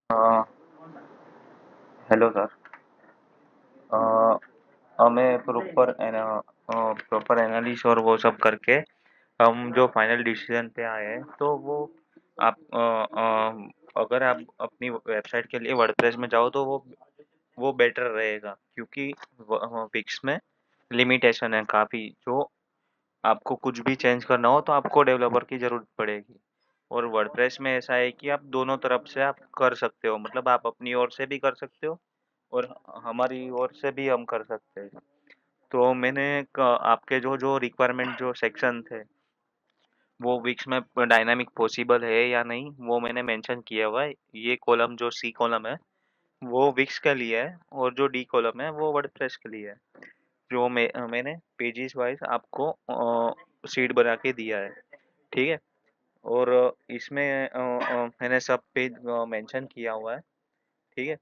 अ, hello sir. हमें proper analysis और वो सब करके हम जो फाइनल डिसीजन पे आए हैं तो वो आप अगर आप अपनी वेबसाइट के लिए वर्डप्रेस में जाओ तो वो बेटर रहेगा, क्योंकि फिक्स में लिमिटेशन है काफ़ी। जो आपको कुछ भी चेंज करना हो तो आपको डेवलपर की ज़रूरत पड़ेगी। और वर्डप्रेस में ऐसा है कि आप दोनों तरफ से आप कर सकते हो, मतलब आप अपनी ओर से भी कर सकते हो और हमारी ओर से भी हम कर सकते हैं। तो मैंने आपके जो जो रिक्वायरमेंट जो सेक्शन थे वो विक्स में डायनामिक पॉसिबल है या नहीं वो मैंने मेंशन किया हुआ है। ये कॉलम जो सी कॉलम है वो विक्स के लिए है और जो डी कॉलम है वो वर्डप्रेस के लिए है। जो मैंने पेजेस वाइज आपको शीट बना के दिया है, ठीक है। और इसमें मैंने सब पेज मेंशन किया हुआ है, ठीक है।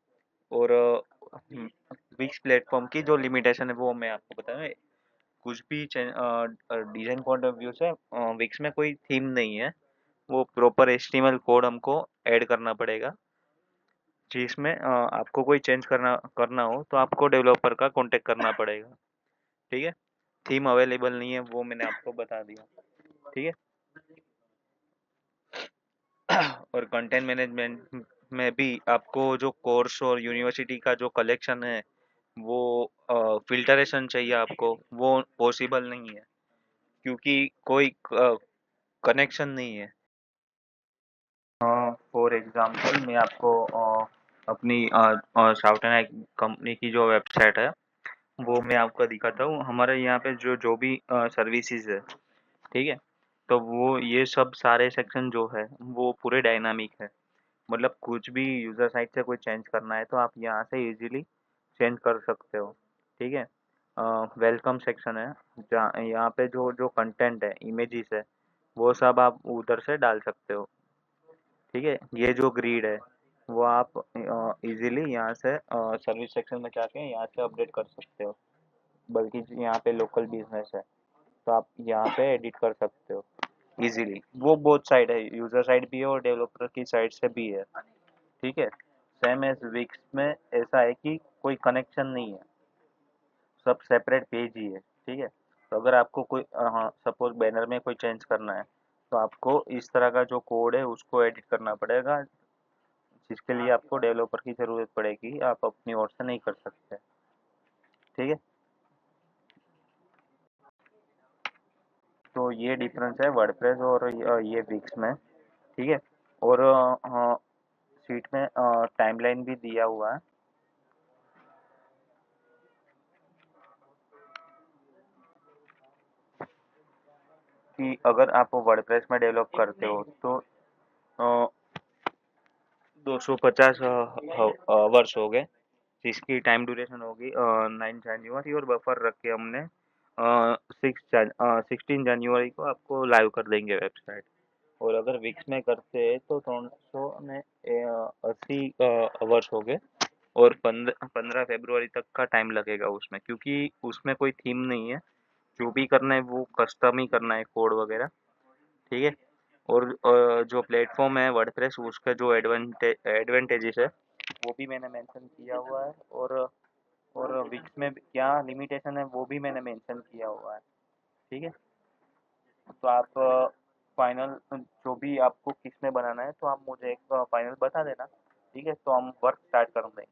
और विक्स प्लेटफॉर्म की जो लिमिटेशन है वो मैं आपको बताऊँ। कुछ भी डिजाइन पॉइंट ऑफ व्यू से विक्स में कोई थीम नहीं है। वो प्रॉपर एचटीएमएल कोड हमको ऐड करना पड़ेगा, जिसमें आपको कोई चेंज करना करना हो तो आपको डेवलपर का कांटेक्ट करना पड़ेगा, ठीक है। थीम अवेलेबल नहीं है वो मैंने आपको बता दिया, ठीक है। और कंटेंट मैनेजमेंट में भी आपको जो कोर्स और यूनिवर्सिटी का जो कलेक्शन है वो फिल्टरेशन चाहिए आपको, वो पॉसिबल नहीं है क्योंकि कोई कनेक्शन नहीं है। फॉर एग्जांपल मैं आपको अपनी साउथर्न कंपनी की जो वेबसाइट है वो मैं आपको दिखाता हूँ। हमारे यहाँ पे जो जो भी सर्विसेज है, ठीक है। तो वो ये सब सारे सेक्शन जो है वो पूरे डायनामिक है। मतलब कुछ भी यूज़र साइड से कोई चेंज करना है तो आप यहाँ से इजीली चेंज कर सकते हो, ठीक है। वेलकम सेक्शन है जहाँ यहाँ पे जो जो कंटेंट है, इमेजेस है, वो सब आप उधर से डाल सकते हो, ठीक है। ये जो ग्रिड है वो आप इजीली यहाँ से सर्विस सेक्शन में जाके यहाँ से अपडेट कर सकते हो। बल्कि यहाँ पे लोकल बिजनेस है तो आप यहाँ पे एडिट कर सकते हो इजीली। वो बोथ साइड है, यूजर साइड भी है और डेवलपर की साइड से भी है, ठीक है। सेम एज विक्स में ऐसा है कि कोई कनेक्शन नहीं है, सब सेपरेट पेज ही है, ठीक है। तो अगर आपको कोई हाँ सपोज बैनर में कोई चेंज करना है तो आपको इस तरह का जो कोड है उसको एडिट करना पड़ेगा, जिसके लिए आपको डेवलपर की ज़रूरत पड़ेगी, आप अपनी ओर से नहीं कर सकते, ठीक है। तो ये डिफरेंस है वर्डप्रेस और ये विक्स में, ठीक है। और हाँ, शीट में टाइमलाइन भी दिया हुआ है कि अगर आप वर्डप्रेस में डेवलप करते हो तो 250 वर्ष हो गए, जिसकी टाइम ड्यूरेशन होगी 9 जनवरी, और बफर रख के हमने 16 जनवरी को आपको लाइव कर देंगे वेबसाइट। और अगर विक्स में करते हैं तो 300 में 80 वर्ष हो गए, और 15 फरवरी तक का टाइम लगेगा उसमें, क्योंकि उसमें कोई थीम नहीं है। जो भी करना है वो कस्टम ही करना है, कोड वगैरह, ठीक है। और जो प्लेटफॉर्म है वर्डप्रेस उसका जो एडवांटेजेस है वो भी मैंने मेंशन किया हुआ है। और विक्स में क्या लिमिटेशन है वो भी मैंने मेंशन किया हुआ है, ठीक है। तो आप फाइनल जो भी आपको किस में बनाना है तो आप मुझे एक फाइनल बता देना, ठीक है। तो हम वर्क स्टार्ट कर देंगे।